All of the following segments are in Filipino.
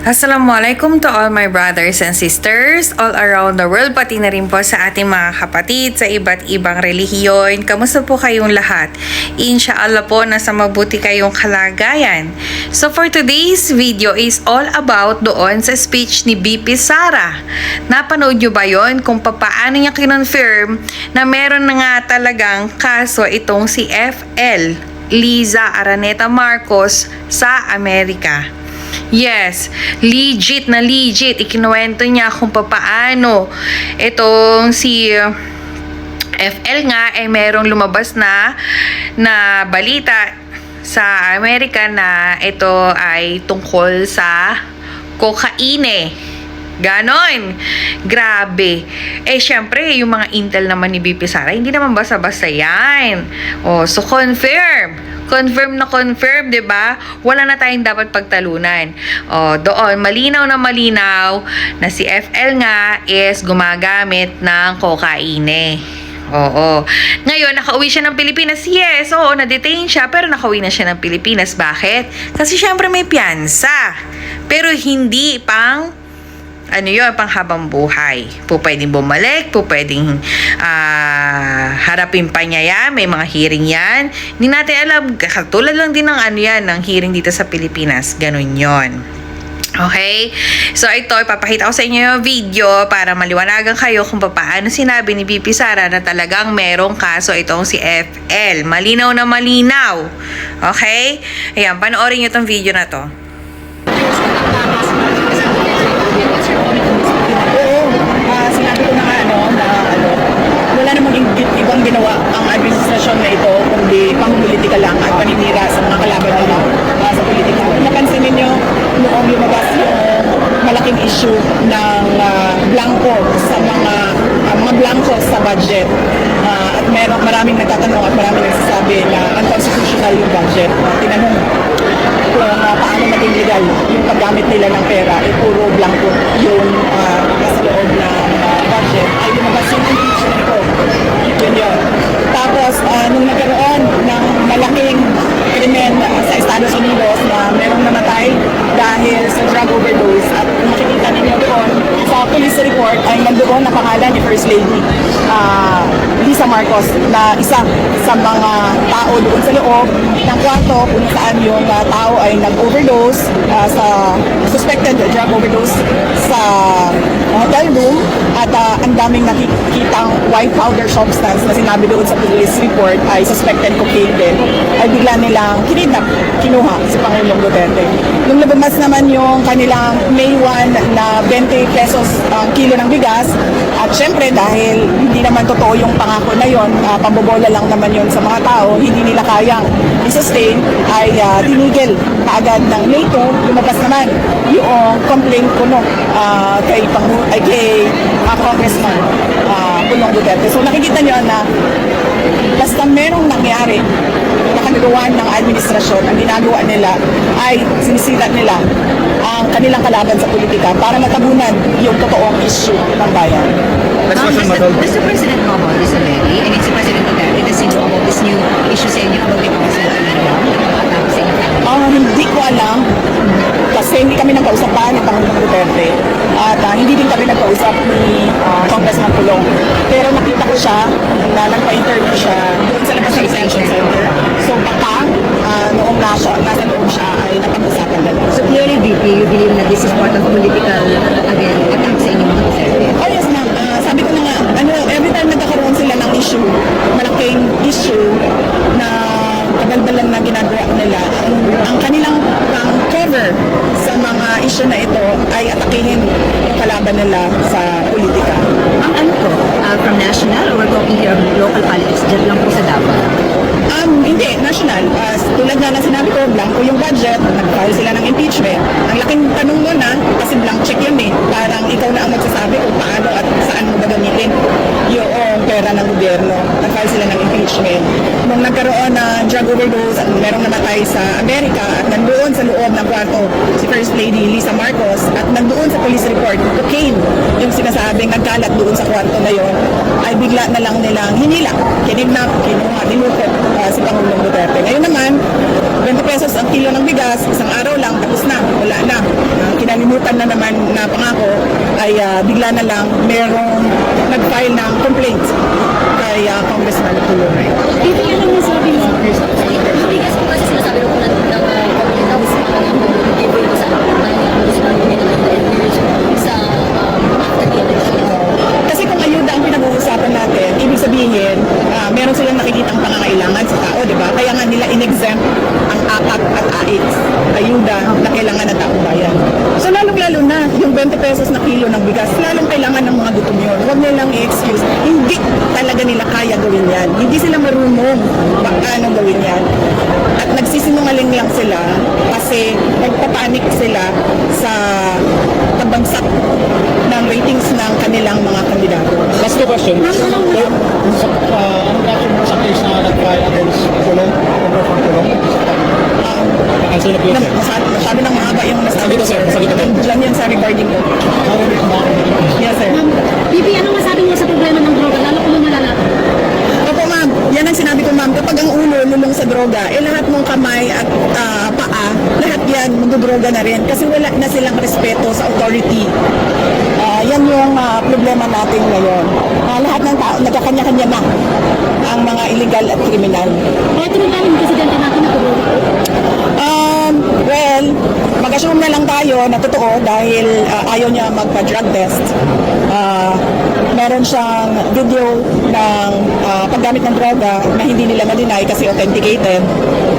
Assalamualaikum to all my brothers and sisters all around the world, pati na rin po sa ating mga kapatid sa iba't ibang relihiyon. Kamusta po kayong lahat? Inshallah po nasa mabuti kayong kalagayan. So for today's video is all about doon sa speech ni BP Sara. Napanood nyo ba yon kung paano niya kinonfirm na meron na nga talagang kaso itong si FL Liza Araneta Marcos sa Amerika? Yes, legit na legit. Ikinuwento niya kung paano itong si FL nga ay merong lumabas na balita sa Amerika na ito ay tungkol sa kokaine. Ganon. Grabe. Syempre, yung mga intel naman ni BP Sara, hindi naman basta-basta yan. So confirm. Confirm na confirm, 'di ba? Wala na tayong dapat pagtalunan. Doon malinaw na si FL nga is gumagamit ng kokaine. Oo. Ngayon, nakauwi siya ng Pilipinas. Yes, oo, na-detain siya, pero nakauwi na siya ng Pilipinas. Bakit? Kasi syempre may piyansa. Pero hindi pang pang habang buhay. Po pwedeng bumalik, po pwedeng harapin pa niya yan, may mga hearing yan. Hindi natin alam, katulad lang din ng ng hearing dito sa Pilipinas. Ganun yon. Okay? So ito, ipapakita ko sa inyo yung video para maliwanagan kayo kung paano sinabi ni BP Sara na talagang merong kaso itong si FL. Malinaw na malinaw. Okay? Ayan, panoorin nyo itong video na to. Sinabi ko na wala namang ibang ginawa ang administrasyon na ito kundi pang-politika lang at paninira sa mga kalaban nila sa politika. Kung napansin ninyo, noong lumabas yung malaking issue ng blanco sa mga blanco sa budget at maraming nagtatanong at maraming nagsasabi na unconstitutional yung budget. Tinanong kung paano maging legal yung paggamit nila ng pera, puro blanco yung nasa loob na budget, ay lumabas yung impeachment ko. Yun. Tapos, nung nagkaroon ng malaking krimen sa Estados Unidos na merong namatay dahil sa drug overdose, at kung makikita ninyo doon sa police report ay nandoon na pangalan ni First Lady Liza Marcos na isa sa mga tao doon sa loob ng kwarto kung saan yung tao ay nag-overdose sa suspected drug overdose sa hotel room, at ang daming nakikitang white powder substance na sinabi doon sa police report ay suspected cocaine din, ay bigla nilang kinuha si Pangulong Duterte. Nung lumabas naman yung kanilang May 1 na 20 pesos ang kilo ng bigas, at syempre dahil hindi naman totoo yung pangako na yon, pambobola lang naman yon sa mga tao, hindi nila kayang i-sustain, ay tinigil kaagad ng May 2, lumabas naman yung complaint ko kay Congressman Pulong Duterte. So nakikita nyo na basta merong nangyari na kanagawa ng administrasyon, ang ginagawa nila ay sinisira nila ang kanilang kalaban sa politika para matabunan yung totoong issue ng bayan. Does the President know about this already? I mean, si President Duterte, does he know about this new issue sa inyo about the President hindi ko alam kasi hindi kami nagkausapan ni Pangulong Duterte at hindi din kami nagkausap ni Congressman Pulong. Pero nakita ko siya na nagpa-interview siya doon sa labas ng detention center. So baka noong nasa loob siya ay napag-usapan na. So clearly, VP, you believe na this is part of political attack sa inyong mga Duterte? Oh yes ma'am. Sabi ko na nga, every time nagkakaroon sila ng issue, malaking issue na kabalbalan na ginagawa nila, ang kanilang cover sa mga issue na ito ay atakihin yung kalaban nila sa politika. Ang ano po, from national or we're talking here of local politics, dyan lang po sa Davao? Hindi, national. Tulad na sinabi ko, blanco yung budget, nag-file sila ng impeachment. Ang laking tanong mo na, kasi blank check yun parang ikaw na ang magsasabi kung paano at saan mo gagamitin yung pera ng gobyerno. Nag-file sila ng impeachment. Nung nagkaroon na drug overdose at merong namatay sa Amerika at nandoon sa loob ng kwarto si First Lady Liza Marcos at nandoon sa police report, cocaine yung sinasabing nagkalat doon sa kwarto na yon, ay bigla na lang nilang hinila, kinidnap, kinuha, nilukot si Pangulong Duterte. Ngayon naman, 20 pesos ang kilo ng bigas, isang araw lang, tapos na, wala na. Kinalimutan nakalimutan na naman na pangako ay bigla na lang merong nag-file ng complaint kay Congressman Tulore. Bibi, ano mo sabi mo? Bigas po kasi sinasabi ko ng Kasi kung ayuda ang pinag-uusapan natin, ibig sabihin, meron silang nakikitang pangangailangan sa tao, di ba? Kaya nga nila in-exempt ang APAT at AIX, ayuda na kailangan ng taong bayan. So lalong-lalo na, yung 20 pesos na kilo ng bigas, lalong kailangan ng mga gutom yun. Huwag nilang i-excuse. Hindi talaga nila kaya gawin yan. Hindi sila marunong paano gawin yan. At nagsisinungaling lang sila kasi nagpapanik sila sa pagbagsak ng ratings ng kanilang mga kandidato. Last question. Anong reaction mo sa case na nag-file against Kulong? Answer na po yun, sir. Masabi ng mahaba yung nasabi ko, sir. Sabi ko, sir. Diyan yan sa recording ko. Yes, sir. Bibi, anong masabi mo sa problema ng droga? Lalo kung lumalala. Opo, ma'am. Yan ang sinabi ko, ma'am. Kapag ang ulo lulong sa droga, lahat ng kamay at paa, lahat yan magdodroga na rin. Kasi wala na silang respeto sa authority. Yan yung problema natin ngayon. Lahat ng tao, nagkakanya-kanya na ang mga illegal at kriminal. Kaya tinatawag yung presidente natin na droga. Well, mag-assume na lang tayo na totoo dahil ayaw niya magpa-drug test. Meron siyang video ng paggamit ng droga na hindi nila ma-deny kasi authenticated.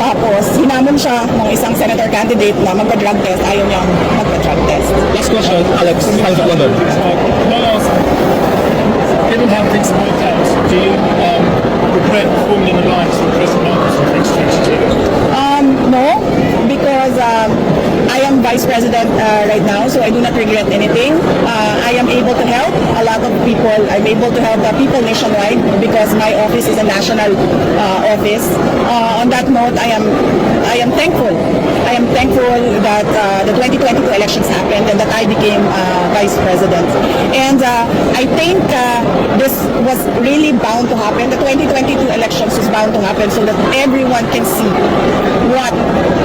Tapos, hinamon siya ng isang senator candidate na magpa-drug test. Ayaw niya magpa-drug test. Last question, Alex. Times of London. Given how things have worked out, do you regret forming an alliance with President Marcos in 2022? No, because I am vice president right now, so I do not regret anything. I am able to help a lot of people. I'm able to help the people nationwide because my office is a national office. On that note, I am thankful. I am thankful that the 2022 elections happened and that I became vice president. And I think this was really bound to happen. The 2022 elections was bound to happen so that everyone can see what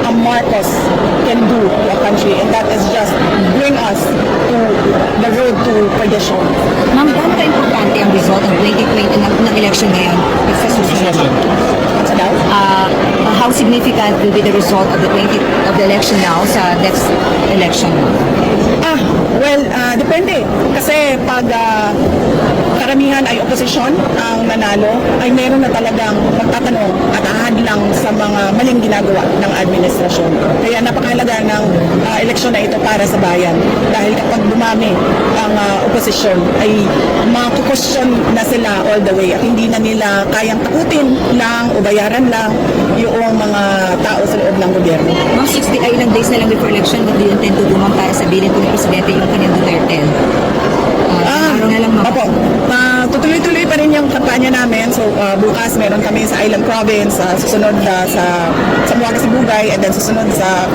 a Marcos can do to a country, and that is just bring us to the road to perdition. Ma'am, gaano ka-importante ang result ng 2020 ng election ngayon sa susunod? Sa daw? How significant will be the result of the election now sa next election? Well, depende. Kasi pag karamihan ay oposisyon ang nanalo, ay meron na talagang magtatanong at ahadlang sa mga maling ginagawa ng administrasyon. Kaya napakahalaga ng eleksyon na ito para sa bayan. Dahil kapag dumami ang oposisyon, ay makukwestiyon na sila all the way at hindi na nila kayang takutin lang o bayaran lang yung mga tao sa loob ng gobyerno. Mga 60 ay ilang days na lang before election, what do you intend to do, ma'am, para sabihin po ng presidente yung kanyang Duterte? Araw na lang, ma'am. Opo. Tutuloy-tuloy pa rin yung kampanya namin. So, bukas meron kami sa Island Province, susunod sa Zamboanga, Sibugay, and then susunod sa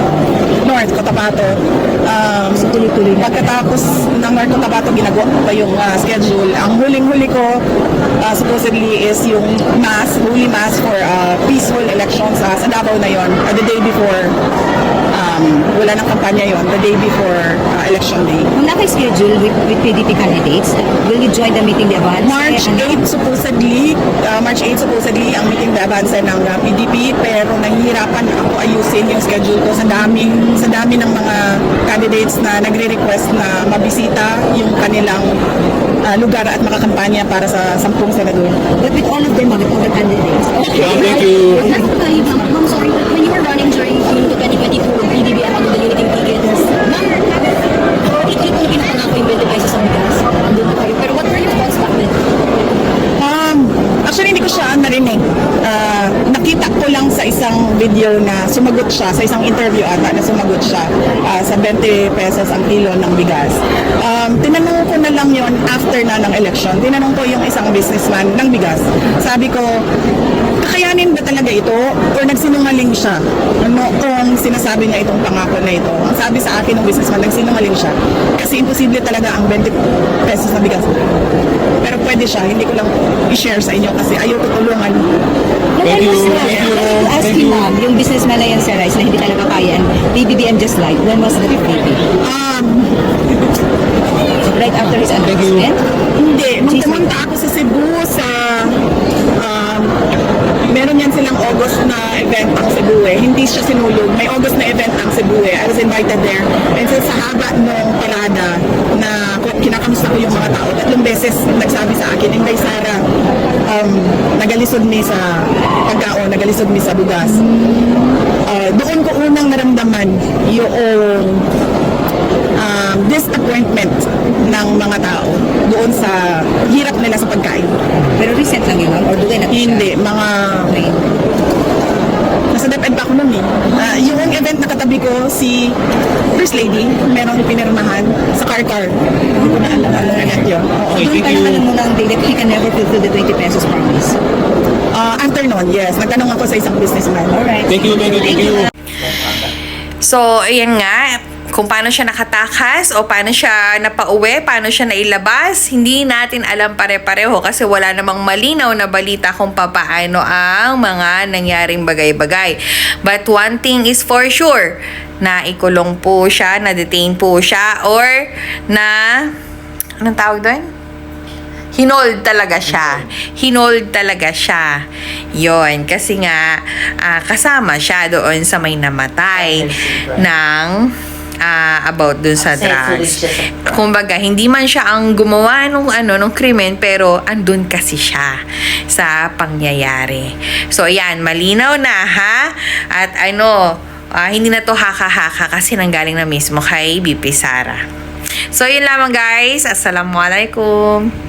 North Cotabato. Tuloy-tuloy na. Pagkatapos ng North Cotabato, ginagawa ko pa yung schedule. Ang huling-huli ko, supposedly, is yung holy mass for peaceful elections sa Davao na yon. The day before, wala nang kampanya yon. The day before election day. Kung naka-schedule with PDP candidates, will you join the meeting the advance? March 8 supposedly ang meeting de avance ng PDP, pero nahihirapan ako ayusin yung schedule ko sa dami ng mga candidates na nagre-request na mabisita yung kanilang lugar at makakampanya para sa 10 senador. But with all of them, with all the candidates. Thank you. Ma'am, sorry, when you were running during the 2022 PDB and the donating tickets, ma'am, hindi ko pinapangako yung 20 pesos sa bigas. Andun po kayo. Pero what were your thoughts back then? Actually, hindi ko siya narinig. Nakita ko lang sa isang video na sumagot siya, sa isang interview ata na sumagot siya sa 20 pesos ang kilo ng bigas. Tinanong ko na lang yon after na ng election. Tinanong ko yung isang businessman ng bigas. Sabi ko, kakayanin ba talaga ito or nagsinungaling siya? Ano kung sinasabi niya itong pangako na ito? Ang sabi sa akin ng businessman, nagsinungaling siya. Kasi imposible talaga ang 20 pesos na bigas. Pero pwede siya, hindi ko lang i-share sa inyo kasi ayaw ko tulungan. Thank you. Thank you. Ask you, ma'am, yung businessman na yan sa rice na hindi talaga kaya and BBBM just lied. When was the baby? you? Hindi, magpumunta ako sa Cebu sa meron yan silang August na event ang Cebu eh. Hindi siya sinulog. May August na event ang Cebu eh. I was invited there. And so sa haba nung parada na kinakamusta ko yung mga tao, 3 beses nagsabi sa akin, Inday Sara, nagalisod mi sa pagkaon, nagalisod mi sa bugas. Doon ko unang naramdaman yung disappointment ng mga tao doon sa hirap nila sa pagkain. Pero recent lang yun, or dugay na to siya? Hindi, mga nasa DepEd pa ako nun eh. Yung event na katabi ko, si First Lady, merong pinirmahan sa car-car. Hindi ko na alam yun. Oo. Doon ka naman muna ang day that he can never fulfill the 20 pesos promise. After nun, yes. Nagtanong ako sa isang businessman. Alright. Thank you. So, ayan nga, kung paano siya nakatakas o paano siya napauwi, paano siya nailabas, hindi natin alam pare-pareho kasi wala namang malinaw na balita kung papaano ang mga nangyaring bagay-bagay. But one thing is for sure, na ikulong po siya, na-detain po siya, or na, anong tawag doon? Hinold talaga siya. Hinold talaga siya. Yon, kasi nga kasama siya doon sa may namatay ng about dun sa drugs. Kumbaga, hindi man siya ang gumawa nung krimen, pero andun kasi siya sa pangyayari. So, ayan, malinaw na ha? At hindi na to haka-haka kasi nanggaling na mismo kay BP Sara. So, yun lamang guys. Assalamualaikum.